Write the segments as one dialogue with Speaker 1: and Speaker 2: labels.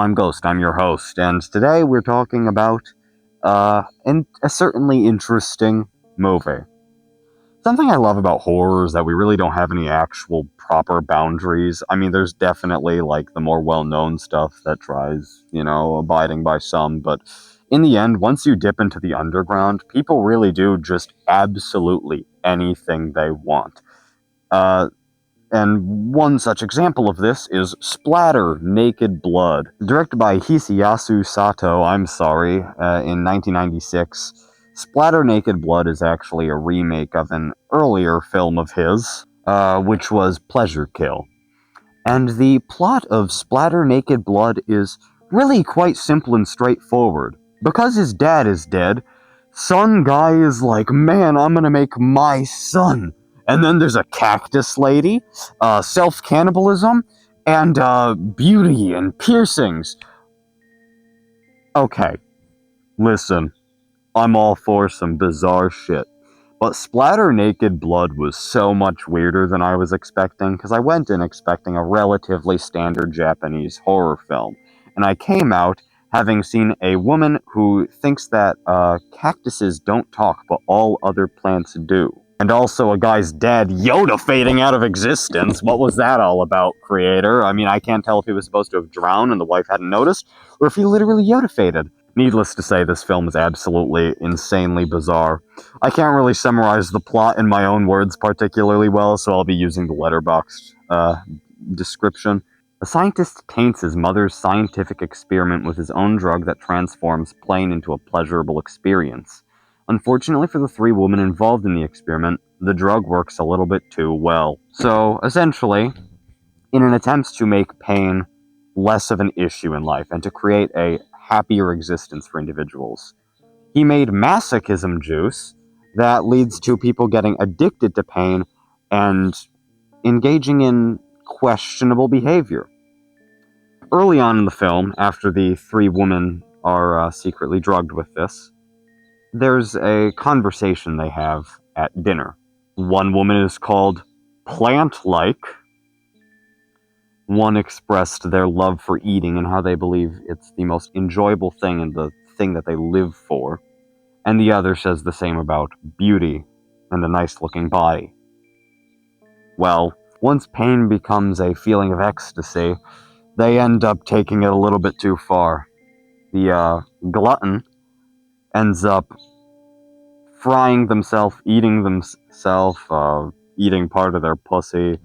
Speaker 1: I'm Ghost, I'm your host, and today we're talking about a certainly interesting movie. Something I love about horror is that we really don't have any actual proper boundaries. I mean, there's definitely, the more well-known stuff that tries, abiding by some, but in the end, once you dip into the underground, people really do just absolutely anything they want. And one such example of this is Splatter, Naked Blood. Directed by Hisayasu Sato, in 1996, Splatter, Naked Blood is actually a remake of an earlier film of his, which was Pleasure Kill. And the plot of Splatter, Naked Blood is really quite simple and straightforward. Because his dad is dead, son guy is like, man, I'm gonna make my son. And then there's a cactus lady, self-cannibalism, and beauty and piercings. Okay, listen, I'm all for some bizarre shit. But Splatter Naked Blood was so much weirder than I was expecting, because I went in expecting a relatively standard Japanese horror film. And I came out having seen a woman who thinks that cactuses don't talk, but all other plants do. And also a guy's dad Yoda fading out of existence. What was that all about, creator? I mean, I can't tell if he was supposed to have drowned and the wife hadn't noticed, or if he literally Yoda faded. Needless to say, this film is absolutely insanely bizarre. I can't really summarize the plot in my own words particularly well, so I'll be using the Letterboxd description. A scientist taints his mother's scientific experiment with his own drug that transforms pain into a pleasurable experience. Unfortunately for the three women involved in the experiment, the drug works a little bit too well. So, essentially, in an attempt to make pain less of an issue in life and to create a happier existence for individuals, he made masochism juice that leads to people getting addicted to pain and engaging in questionable behavior. Early on in the film, after the three women are secretly drugged with this, there's a conversation they have at dinner. One woman is called plant-like. One expressed their love for eating and how they believe it's the most enjoyable thing and the thing that they live for. And the other says the same about beauty and a nice-looking body. Well, once pain becomes a feeling of ecstasy, they end up taking it a little bit too far. The glutton ends up frying themselves, eating themselves, eating part of their pussy.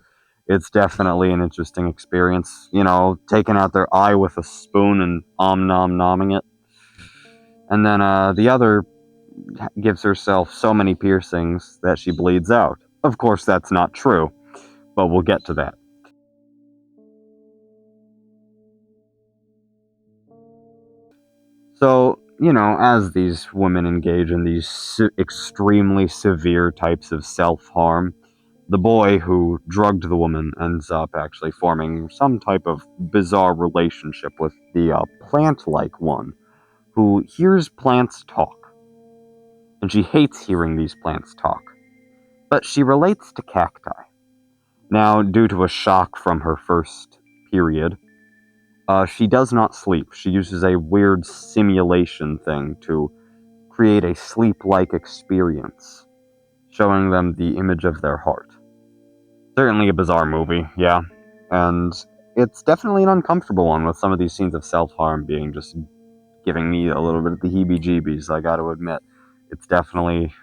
Speaker 1: It's definitely an interesting experience. Taking out their eye with a spoon and nom-nomming it. And then the other gives herself so many piercings that she bleeds out. Of course, that's not true, but we'll get to that. So, as these women engage in these extremely severe types of self-harm, the boy who drugged the woman ends up actually forming some type of bizarre relationship with the plant-like one, who hears plants talk. And she hates hearing these plants talk. But she relates to cacti. Now, due to a shock from her first period, she does not sleep. She uses a weird simulation thing to create a sleep-like experience, showing them the image of their heart. Certainly a bizarre movie, yeah. And it's definitely an uncomfortable one, with some of these scenes of self-harm being just giving me a little bit of the heebie-jeebies, I gotta admit. It's definitely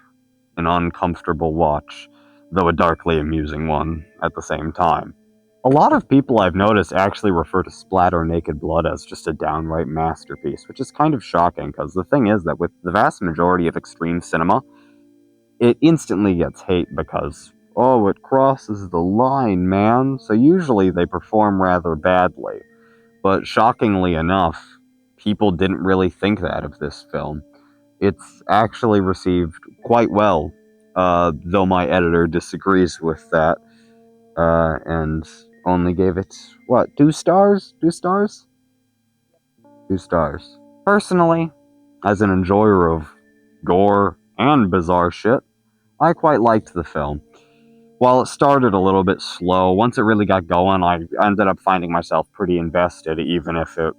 Speaker 1: an uncomfortable watch, though a darkly amusing one at the same time. A lot of people I've noticed actually refer to Splatter Naked Blood as just a downright masterpiece, which is kind of shocking, because the thing is that with the vast majority of extreme cinema, it instantly gets hate because, oh, it crosses the line, man. So usually they perform rather badly. But shockingly enough, people didn't really think that of this film. It's actually received quite well, though my editor disagrees with that, and only gave it, 2 stars? 2 stars? 2 stars. Personally, as an enjoyer of gore and bizarre shit, I quite liked the film. While it started a little bit slow, once it really got going, I ended up finding myself pretty invested, even if it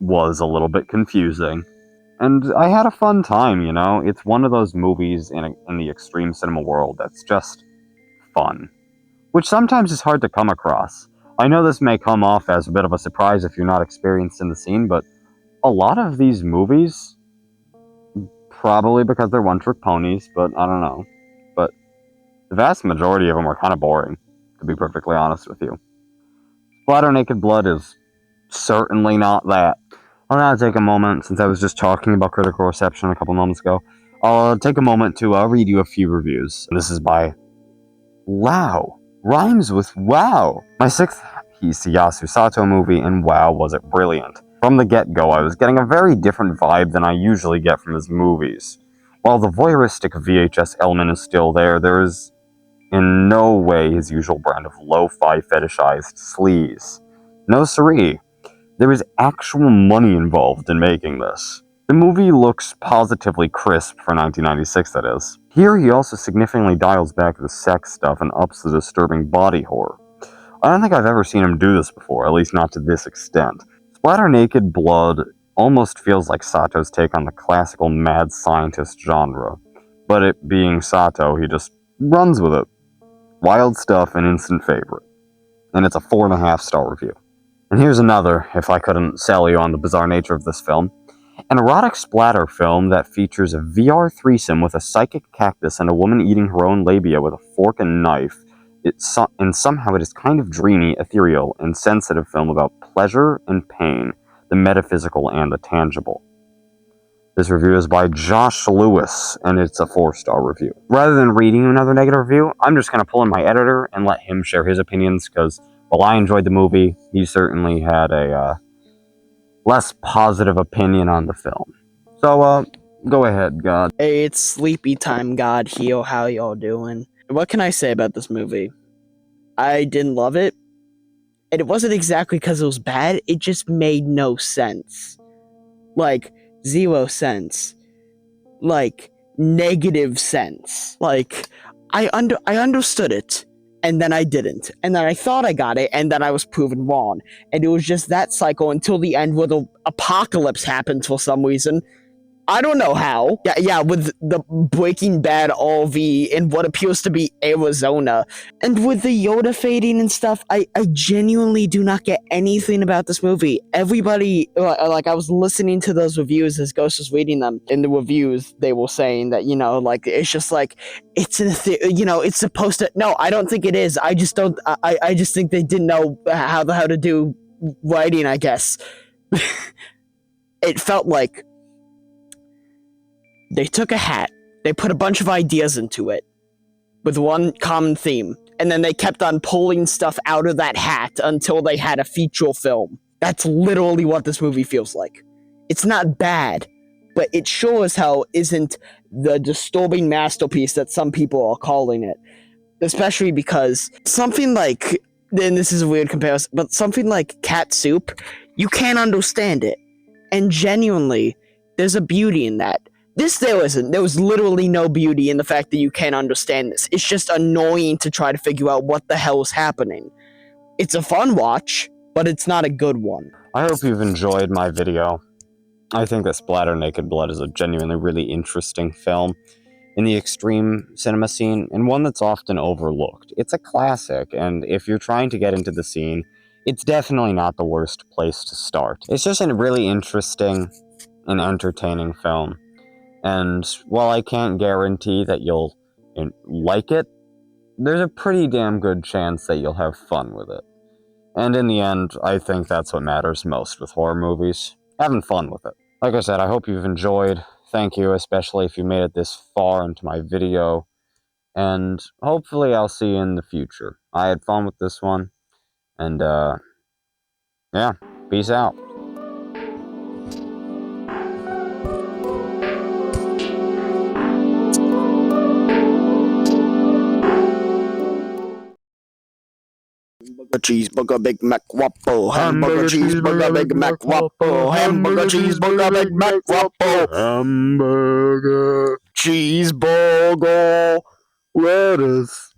Speaker 1: was a little bit confusing. And I had a fun time, you know? It's one of those movies in the extreme cinema world that's just fun, which sometimes is hard to come across. I know this may come off as a bit of a surprise if you're not experienced in the scene, but a lot of these movies, probably because they're one-trick ponies, but I don't know, but the vast majority of them are kind of boring, to be perfectly honest with you. Splatter Naked Blood is certainly not that. I'll now take a moment, since I was just talking about critical reception a couple moments ago, I'll take a moment to read you a few reviews. This is by Wow. Rhymes with wow. My sixth Hisayasu Sato movie, and wow, was it brilliant. From the get-go, I was getting a very different vibe than I usually get from his movies. While the voyeuristic VHS element is still there, there is in no way his usual brand of lo-fi fetishized sleaze. No siree. There is actual money involved in making this. The movie looks positively crisp for 1996, that is. Here he also significantly dials back the sex stuff and ups the disturbing body horror. I don't think I've ever seen him do this before, at least not to this extent. Splatter Naked Blood almost feels like Sato's take on the classical mad scientist genre. But it being Sato, he just runs with it. Wild stuff, an instant favorite. And it's a 4.5-star review. And here's another, if I couldn't sell you on the bizarre nature of this film. An erotic splatter film that features a VR threesome with a psychic cactus and a woman eating her own labia with a fork and knife. And somehow it is kind of dreamy, ethereal, and sensitive film about pleasure and pain, the metaphysical and the tangible. This review is by Josh Lewis, and it's a 4-star review. Rather than reading another negative review, I'm just going to pull in my editor and let him share his opinions, because while I enjoyed the movie, he certainly had a less positive opinion on the film. So, go ahead, God.
Speaker 2: Hey, it's sleepy time, God. Heel, how y'all doing? What can I say about this movie? I didn't love it. And it wasn't exactly because it was bad, it just made no sense. Like, 0 sense. Like, negative sense. Like, I understood it, and then I didn't. And then I thought I got it, and then I was proven wrong. And it was just that cycle until the end where the apocalypse happened for some reason. I don't know how. Yeah, with the Breaking Bad RV in what appears to be Arizona. And with the Yoda fading and stuff, I genuinely do not get anything about this movie. Everybody, like, I was listening to those reviews as Ghost was reading them. In the reviews, they were saying that, like, it's just like, it's it's supposed to. No, I don't think it is. I just don't. I just think they didn't know how to do writing, I guess. It felt like they took a hat, they put a bunch of ideas into it, with one common theme, and then they kept on pulling stuff out of that hat until they had a feature film. That's literally what this movie feels like. It's not bad, but it sure as hell isn't the disturbing masterpiece that some people are calling it. Especially because something like, and this is a weird comparison, but something like Cat Soup, you can't understand it. And genuinely, there's a beauty in that. This there isn't. There was literally no beauty in the fact that you can't understand this. It's just annoying to try to figure out what the hell is happening. It's a fun watch, but it's not a good one.
Speaker 1: I hope you've enjoyed my video. I think that Splatter Naked Blood is a genuinely really interesting film in the extreme cinema scene, and one that's often overlooked. It's a classic, and if you're trying to get into the scene, it's definitely not the worst place to start. It's just a really interesting and entertaining film. And while I can't guarantee that you'll like it, there's a pretty damn good chance that you'll have fun with it. And in the end, I think that's what matters most with horror movies. Having fun with it. Like I said, I hope you've enjoyed. Thank you, especially if you made it this far into my video. And hopefully I'll see you in the future. I had fun with this one. And, yeah. Peace out.
Speaker 2: Cheeseburger, Big Mac, Whopper. Hamburger, cheeseburger, Big Mac, Whopper. Hamburger, cheeseburger, Big Mac, Whopper.
Speaker 1: Hamburger.
Speaker 2: Cheeseburger.
Speaker 1: Lettuce.